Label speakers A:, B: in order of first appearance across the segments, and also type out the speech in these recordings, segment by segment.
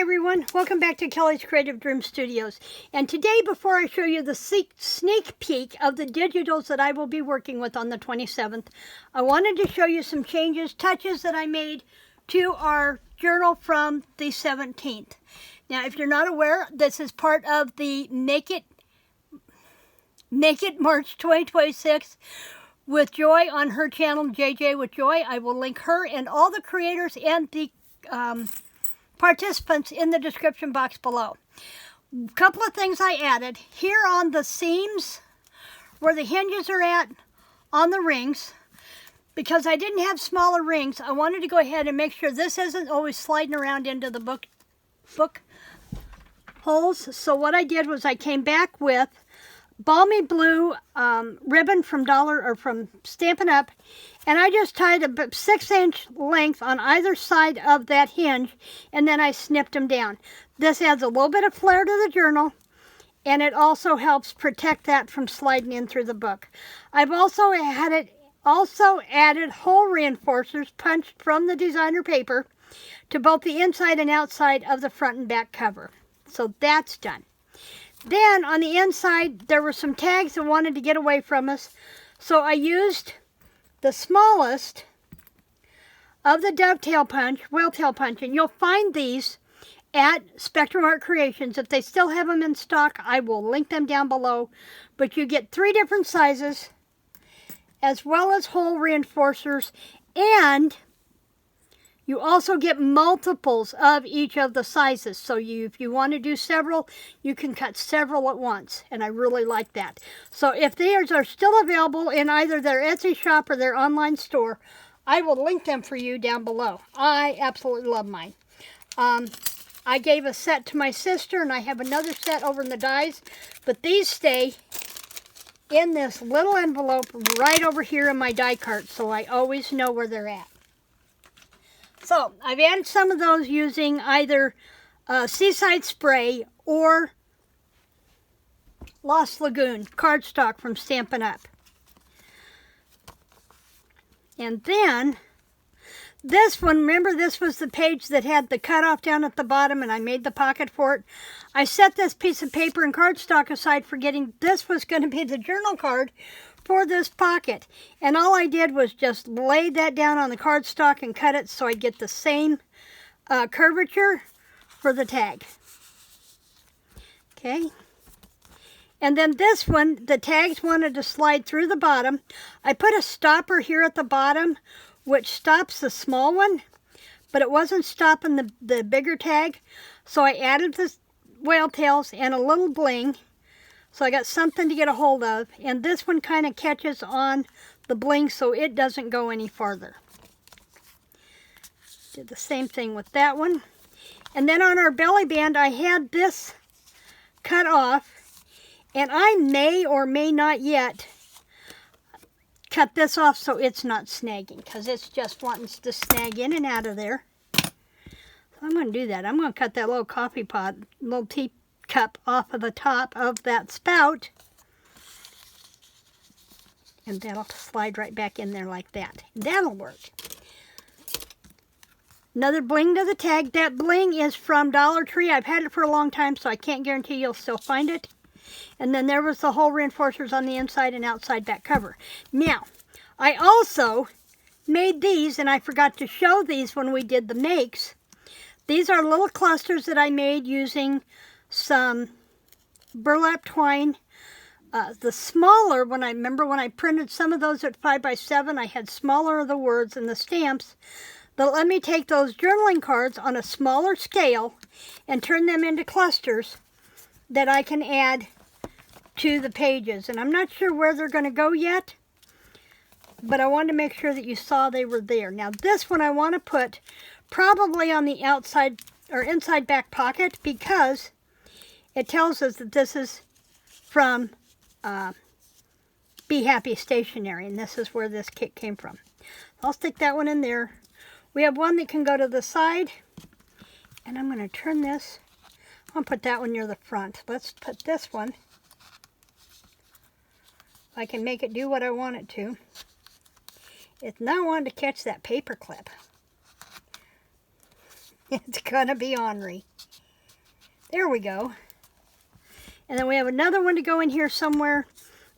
A: everyone, welcome back to Kelly's Creative Dream Studios. And today, before I show you the sneak peek of the digitals that I will be working with on the 27th, I wanted to show you some touches that I made to our journal from the 17th. Now, if you're not aware, this is part of the Make It March 2026 with Joy on her channel, JJ with Joy. I will link her and all the creators and the participants in the description box below. A couple of things I added here on the seams where the hinges are at on the rings. Because I didn't have smaller rings, I wanted to go ahead and make sure this isn't always sliding around into the book holes. So what I did was I came back with balmy blue ribbon from Stampin' Up, and I just tied a 6-inch length on either side of that hinge, and then I snipped them down. This adds a little bit of flair to the journal, and it also helps protect that from sliding in through the book. I've also added hole reinforcers punched from the designer paper to both the inside and outside of the front and back cover. So that's done. Then on the inside, there were some tags that wanted to get away from us. So I used the smallest of the whale tail punch, and you'll find these at Spectrum Art Creations. If they still have them in stock, I will link them down below. But you get 3 different sizes, as well as hole reinforcers, and you also get multiples of each of the sizes. So if you want to do several, you can cut several at once, and I really like that. So if theirs are still available in either their Etsy shop or their online store, I will link them for you down below. I absolutely love mine. I gave a set to my sister, and I have another set over in the dies, but these stay in this little envelope right over here in my die cart, so I always know where they're at. So I've added some of those using either Seaside Spray or Lost Lagoon cardstock from Stampin' Up. And then this one, remember this was the page that had the cutoff down at the bottom, and I made the pocket for it. I set this piece of paper and cardstock aside, forgetting this was going to be the journal card for this pocket. And all I did was just lay that down on the cardstock and cut it so I'd get the same curvature for the tag. Okay. And then this one, the tags wanted to slide through the bottom. I put a stopper here at the bottom, which stops the small one, but it wasn't stopping the bigger tag. So I added the whale tails and a little bling. So I got something to get a hold of. And this one kind of catches on the bling so it doesn't go any farther. Did the same thing with that one. And then on our belly band, I had this cut off. And I may or may not yet cut this off so it's not snagging, because it's just wanting to snag in and out of there. So I'm going to do that. I'm going to cut that little coffee pot, little teacup off of the top of that spout, and that'll slide right back in there like that. That'll work. Another bling to the tag. That bling is from Dollar Tree. I've had it for a long time, so I can't guarantee you'll still find it. And then there was the hole reinforcers on the inside and outside back cover. Now, I also made these, and I forgot to show these when we did the makes. These are little clusters that I made using some burlap twine. The smaller, when I printed some of those at 5x7, I had smaller of the words and the stamps that let me take those journaling cards on a smaller scale and turn them into clusters that I can add to the pages. And I'm not sure where they're going to go yet, but I wanted to make sure that you saw they were there. Now this one I want to put probably on the outside or inside back pocket, because it tells us that this is from Be Happy Stationery, and this is where this kit came from. I'll stick that one in there. We have one that can go to the side, and I'm going to turn this. I'm going to put that one near the front. Let's put this one. I can make it do what I want it to. It's not wanting to catch that paper clip. It's going to be ornery. There we go. And then we have another one to go in here somewhere.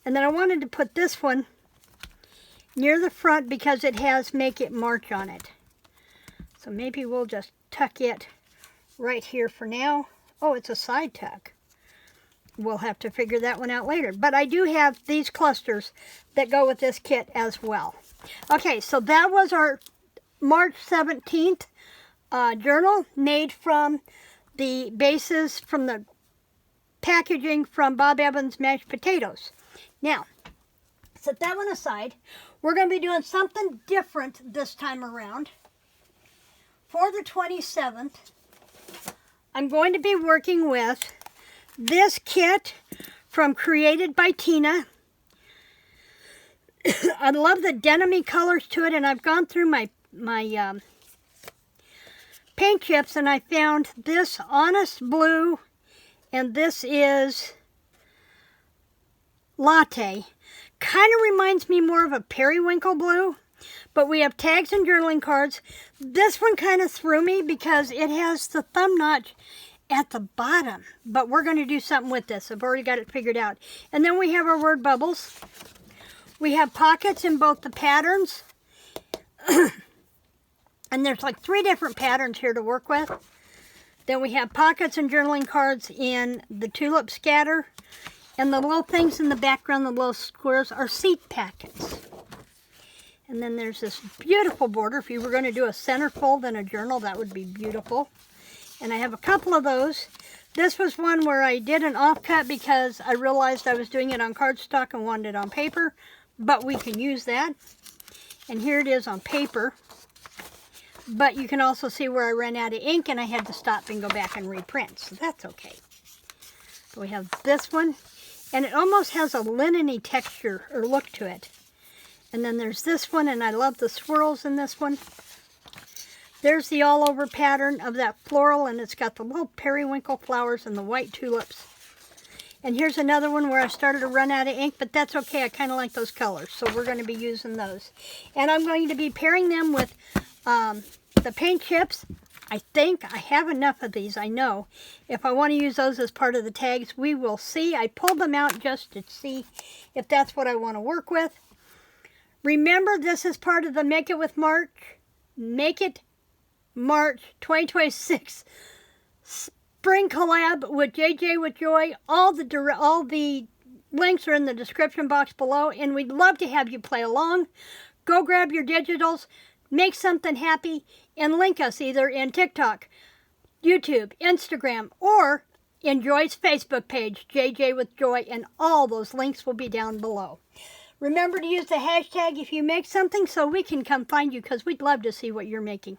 A: And then I wanted to put this one near the front because it has Make It March on it. So maybe we'll just tuck it right here for now. Oh, it's a side tuck. We'll have to figure that one out later. But I do have these clusters that go with this kit as well. Okay, so that was our March 17th journal made from the bases from the packaging from Bob Evans mashed potatoes. Now, set that one aside. We're going to be doing something different this time around. For the 27th, I'm going to be working with this kit from Created by Tina. I love the denim-y colors to it, and I've gone through my paint chips, and I found this Honest Blue, and this is Latte. Kind of reminds me more of a periwinkle blue, but we have tags and journaling cards. This one kind of threw me because it has the thumb notch at the bottom, but we're going to do something with this. I've already got it figured out. And then we have our word bubbles. We have pockets in both the patterns. And there's like 3 different patterns here to work with. Then we have pockets and journaling cards in the tulip scatter. And the little things in the background, the little squares, are seed packets. And then there's this beautiful border. If you were going to do a centerfold in a journal, that would be beautiful. And I have a couple of those. This was one where I did an offcut because I realized I was doing it on cardstock and wanted it on paper. But we can use that. And here it is on paper. But you can also see where I ran out of ink and I had to stop and go back and reprint. So that's okay. So we have this one. And it almost has a linen-y texture or look to it. And then there's this one, and I love the swirls in this one. There's the all-over pattern of that floral, and it's got the little periwinkle flowers and the white tulips. And here's another one where I started to run out of ink, but that's okay. I kind of like those colors, so we're going to be using those. And I'm going to be pairing them with the paint chips. I think I have enough of these, I know. If I want to use those as part of the tags, we will see. I pulled them out just to see if that's what I want to work with. Remember, this is part of the Make It March 2026 Spring Collab with JJ with Joy. All the links are in the description box below, and we'd love to have you play along. Go grab your digitals, make something happy, and link us either in TikTok, YouTube, Instagram, or in Joy's Facebook page, JJ with Joy, and all those links will be down below. Remember to use the hashtag if you make something so we can come find you because we'd love to see what you're making.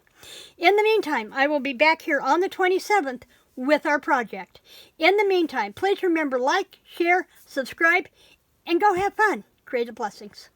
A: In the meantime, I will be back here on the 27th with our project. In the meantime, please remember, like, share, subscribe, and go have fun. Creative blessings.